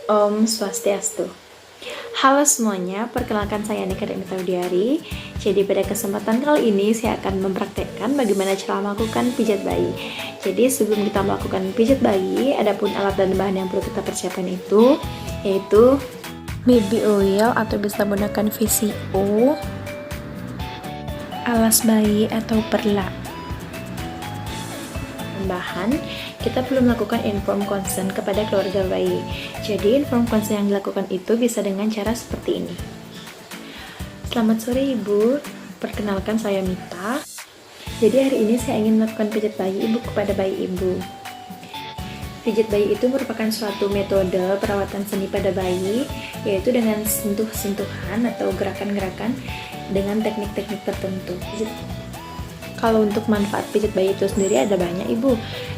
Om Swastiastu. Halo semuanya, perkenalkan saya Nika Demitardiari. Jadi pada kesempatan kali ini saya akan mempraktekkan bagaimana cara melakukan pijat bayi. Jadi sebelum kita melakukan pijat bayi, adapun alat dan bahan yang perlu kita persiapkan itu yaitu baby oil atau bisa menggunakan VCO, alas bayi atau perla. Bahan, kita perlu melakukan informed consent kepada keluarga bayi. Jadi informed consent yang dilakukan itu bisa dengan cara seperti ini. Selamat sore Ibu, perkenalkan saya Mita. Jadi hari ini saya ingin melakukan pijat bayi Ibu kepada bayi Ibu. Pijat bayi itu merupakan suatu metode perawatan seni pada bayi, yaitu dengan sentuh-sentuhan atau gerakan-gerakan dengan teknik-teknik tertentu. Kalau untuk manfaat pijat bayi itu sendiri ada banyak Ibu.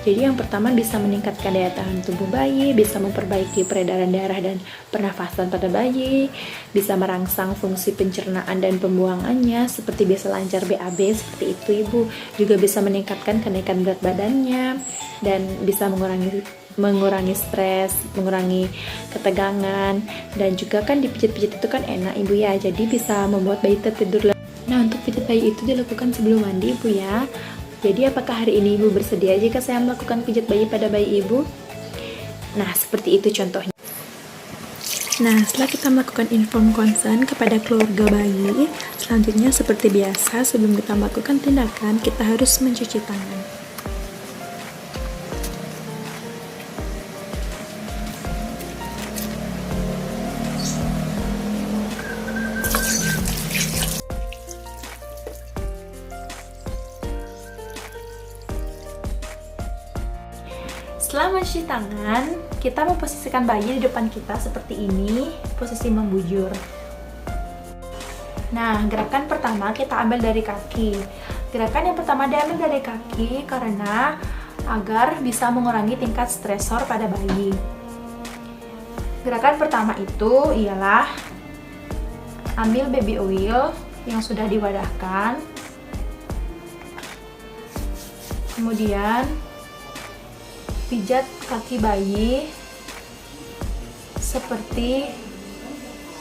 Jadi yang pertama bisa meningkatkan daya tahan tubuh bayi, bisa memperbaiki peredaran darah dan pernafasan pada bayi, bisa merangsang fungsi pencernaan dan pembuangannya seperti bisa lancar BAB seperti itu Ibu. Juga bisa meningkatkan kenaikan berat badannya dan bisa mengurangi stres, mengurangi ketegangan, dan juga kan dipijit-pijit itu kan enak Ibu ya. Jadi bisa membuat bayi tertidur. Nah, untuk pijat bayi itu dilakukan sebelum mandi Ibu ya. Jadi apakah hari ini Ibu bersedia jika saya melakukan pijat bayi pada bayi Ibu? Nah, seperti itu contohnya. Nah, setelah kita melakukan informed consent kepada keluarga bayi, selanjutnya seperti biasa sebelum kita melakukan tindakan, kita harus mencuci tangan. Setelah mencuci tangan, kita memposisikan bayi di depan kita seperti ini, posisi membujur. Nah, gerakan pertama kita ambil dari kaki. Gerakan yang pertama diambil dari kaki karena agar bisa mengurangi tingkat stresor pada bayi. Gerakan pertama itu ialah ambil baby oil yang sudah diwadahkan. Kemudian pijat kaki bayi seperti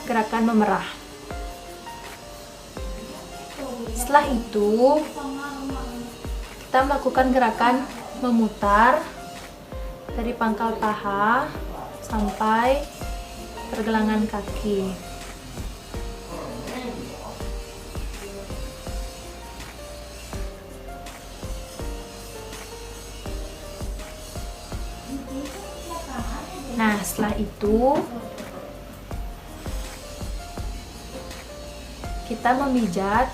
gerakan memerah. Setelah itu, kita melakukan gerakan memutar dari pangkal paha sampai pergelangan kaki. Nah, setelah itu kita memijat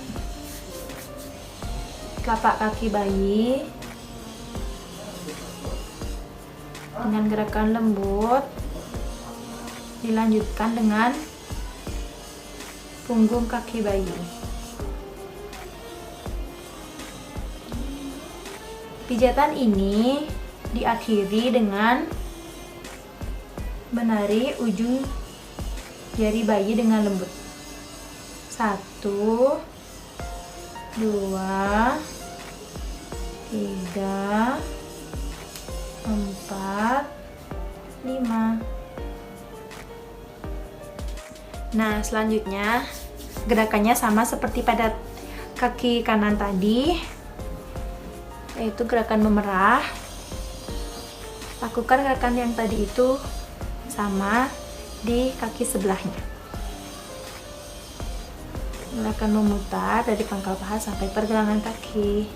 telapak kaki bayi dengan gerakan lembut, dilanjutkan dengan punggung kaki bayi. Pijatan ini diakhiri dengan menari ujung jari bayi dengan lembut. 1, 2, 3, 4, 5. Nah, selanjutnya gerakannya sama seperti pada kaki kanan tadi, yaitu gerakan memerah. Lakukan gerakan yang tadi itu sama di kaki sebelahnya. Gerakan memutar dari pangkal paha sampai pergelangan kaki.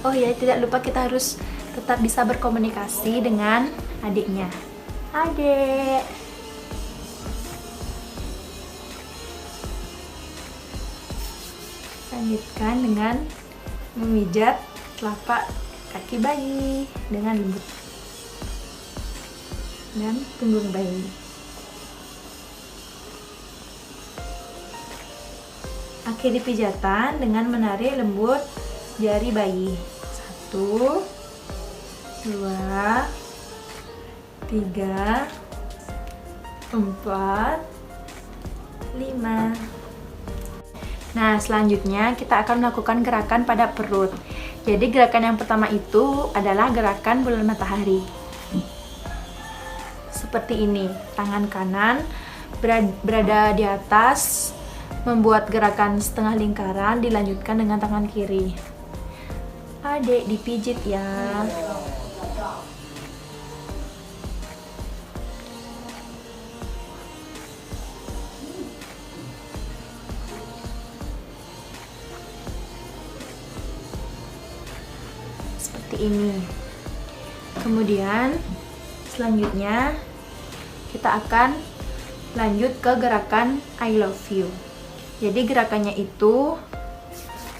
Oh ya, tidak lupa kita harus tetap bisa berkomunikasi dengan adiknya. Adik, lanjutkan dengan memijat telapak kaki bayi dengan lembut dan punggung bayi. Akhiri pijatan dengan menarik lembut jari bayi. 1, 2, 3, 4, 5. Nah, selanjutnya kita akan melakukan gerakan pada perut. Jadi gerakan yang pertama itu adalah gerakan bulan matahari. Seperti ini, tangan kanan berada di atas, membuat gerakan setengah lingkaran, dilanjutkan dengan tangan kiri. Adik dipijit ya. Seperti ini. Kemudian selanjutnya kita akan lanjut ke gerakan I love you. Jadi gerakannya itu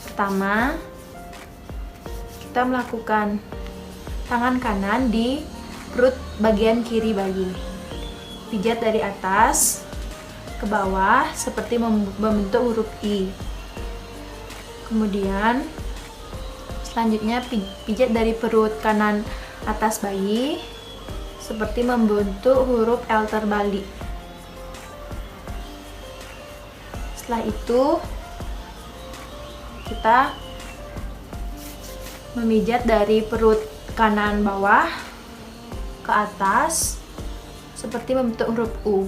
pertama kita melakukan tangan kanan di perut bagian kiri bayi. Pijat dari atas ke bawah seperti membentuk huruf I. Kemudian selanjutnya pijat dari perut kanan atas bayi seperti membentuk huruf L terbalik. Setelah itu kita memijat dari perut kanan bawah ke atas seperti membentuk huruf U.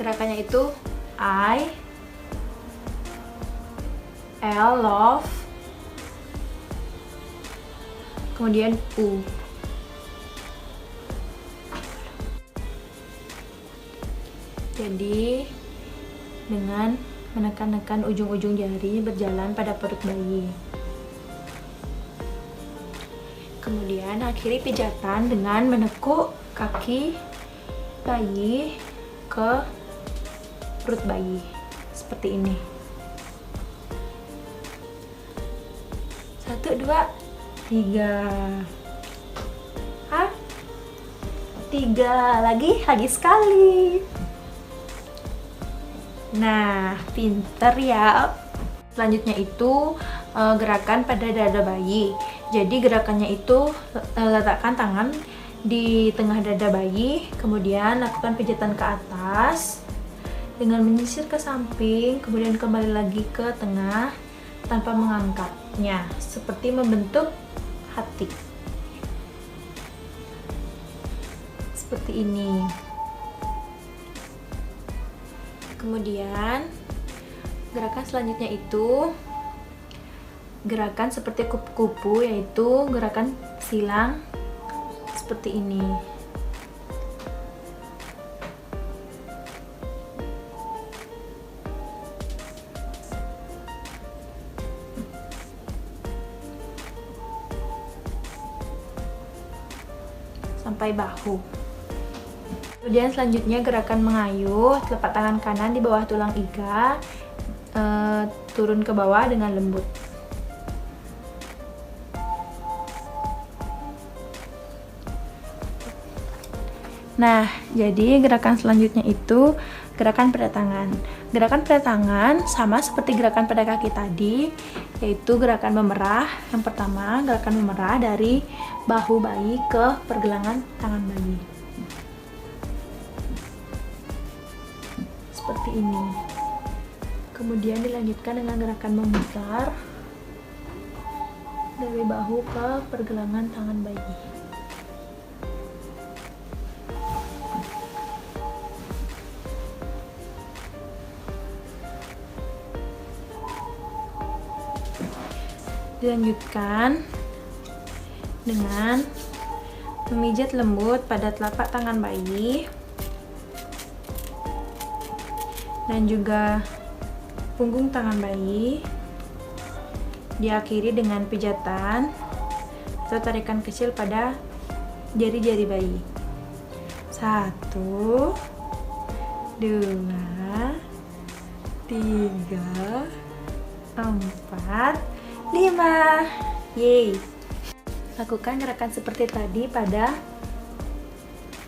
Gerakannya itu I L love, kemudian U. Jadi dengan menekan-nekan ujung-ujung jari berjalan pada perut bayi. Kemudian akhiri pijatan dengan menekuk kaki bayi ke perut bayi seperti ini. 1, 2, 3. 3 lagi sekali. Nah, pinter ya. Selanjutnya itu gerakan pada dada bayi. Jadi gerakannya itu letakkan tangan di tengah dada bayi, kemudian lakukan pijatan ke atas dengan menyisir ke samping, kemudian kembali lagi ke tengah tanpa mengangkatnya, seperti membentuk hati. Seperti ini. Kemudian gerakan selanjutnya itu gerakan seperti kupu-kupu, yaitu gerakan silang seperti ini. Sampai bahu. Kemudian selanjutnya gerakan mengayuh, telapak tangan kanan di bawah tulang iga, turun ke bawah dengan lembut. Nah, jadi gerakan selanjutnya itu gerakan pada tangan. Gerakan pada tangan sama seperti gerakan pada kaki tadi, yaitu gerakan memerah. Yang pertama, gerakan memerah dari bahu bayi ke pergelangan tangan bayi. Seperti ini. Kemudian dilanjutkan dengan gerakan memutar dari bahu ke pergelangan tangan bayi. Dilanjutkan dengan memijat lembut pada telapak tangan bayi dan juga punggung tangan bayi, diakhiri dengan pijatan atau tarikan kecil pada jari-jari bayi. 1, 2, 3, 4, 5. Yeay. Lakukan gerakan seperti tadi pada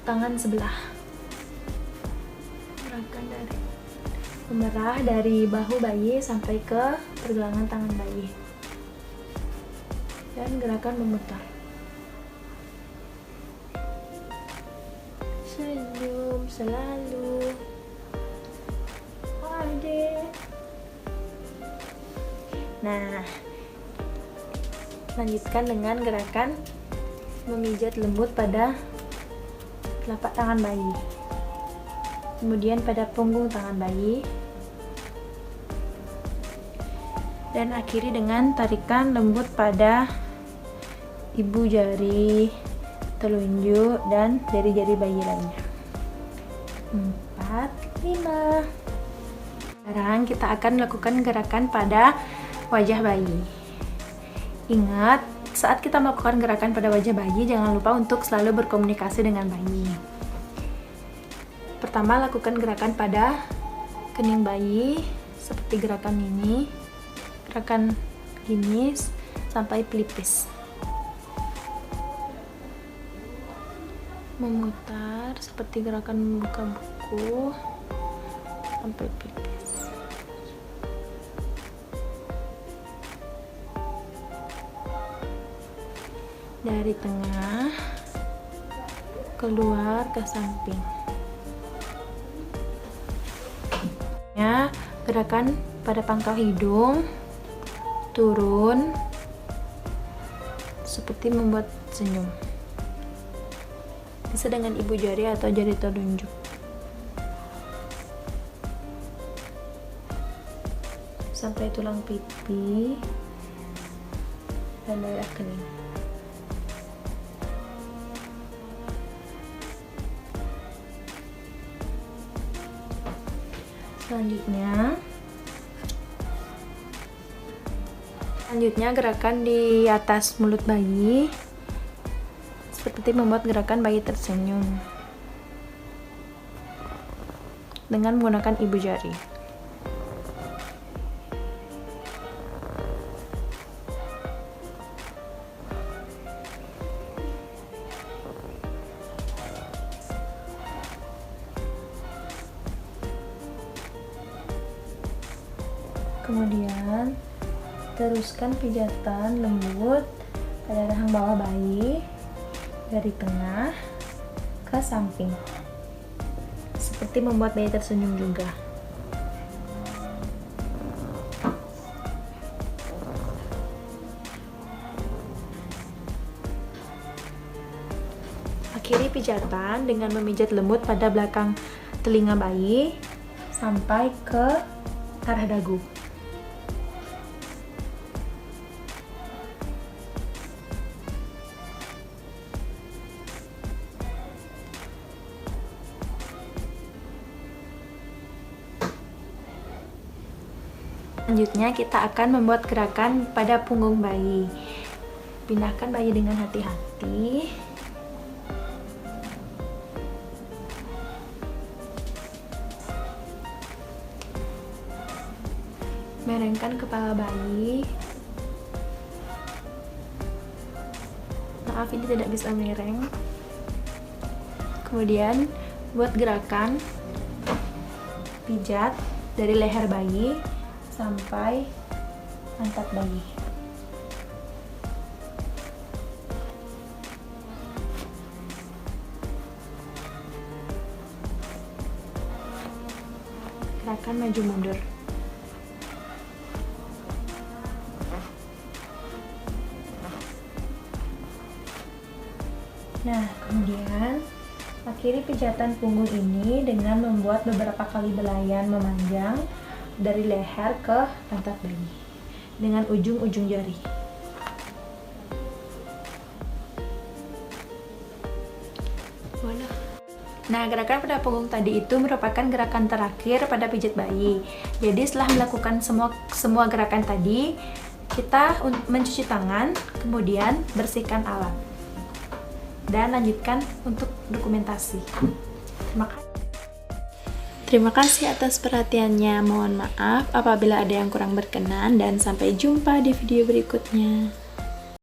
tangan sebelah. Gerakan dari memerah dari bahu bayi sampai ke pergelangan tangan bayi. Dan gerakan memutar. Senyum selalu. Adik. Nah, lanjutkan dengan gerakan memijat lembut pada telapak tangan bayi, kemudian pada punggung tangan bayi, dan akhiri dengan tarikan lembut pada ibu jari, telunjuk, dan jari-jari bayi lainnya. 4, 5. Sekarang kita akan melakukan gerakan pada wajah bayi. Ingat, saat kita melakukan gerakan pada wajah bayi, jangan lupa untuk selalu berkomunikasi dengan bayi. Pertama, lakukan gerakan pada kening bayi, seperti gerakan ini, gerakan gini sampai pelipis. Memutar seperti gerakan membuka buku sampai pelipis. Dari tengah keluar ke samping. Ya, gerakan pada pangkal hidung turun seperti membuat senyum. Bisa dengan ibu jari atau jari telunjuk. Sampai tulang pipi dan daerah kening. Selanjutnya gerakan di atas mulut bayi, seperti membuat gerakan bayi tersenyum dengan menggunakan ibu jari. Kemudian teruskan pijatan lembut pada rahang bawah bayi dari tengah ke samping, seperti membuat bayi tersenyum juga. Akhiri pijatan dengan memijat lembut pada belakang telinga bayi sampai ke arah dagu. Selanjutnya kita akan membuat gerakan pada punggung bayi. Pindahkan bayi dengan hati-hati. Miringkan kepala bayi. Maaf, ini tidak bisa miring. Kemudian buat gerakan pijat dari leher bayi sampai pantat bayi. Gerakan maju mundur. Nah, kemudian akhiri pijatan punggung ini dengan membuat beberapa kali belayan memanjang dari leher ke pantat bayi dengan ujung-ujung jari. Nah, gerakan pada punggung tadi itu merupakan gerakan terakhir pada pijat bayi. Jadi setelah melakukan semua gerakan tadi, kita mencuci tangan, kemudian bersihkan alat, dan lanjutkan untuk dokumentasi. Terima kasih atas perhatiannya. Mohon maaf apabila ada yang kurang berkenan, dan sampai jumpa di video berikutnya.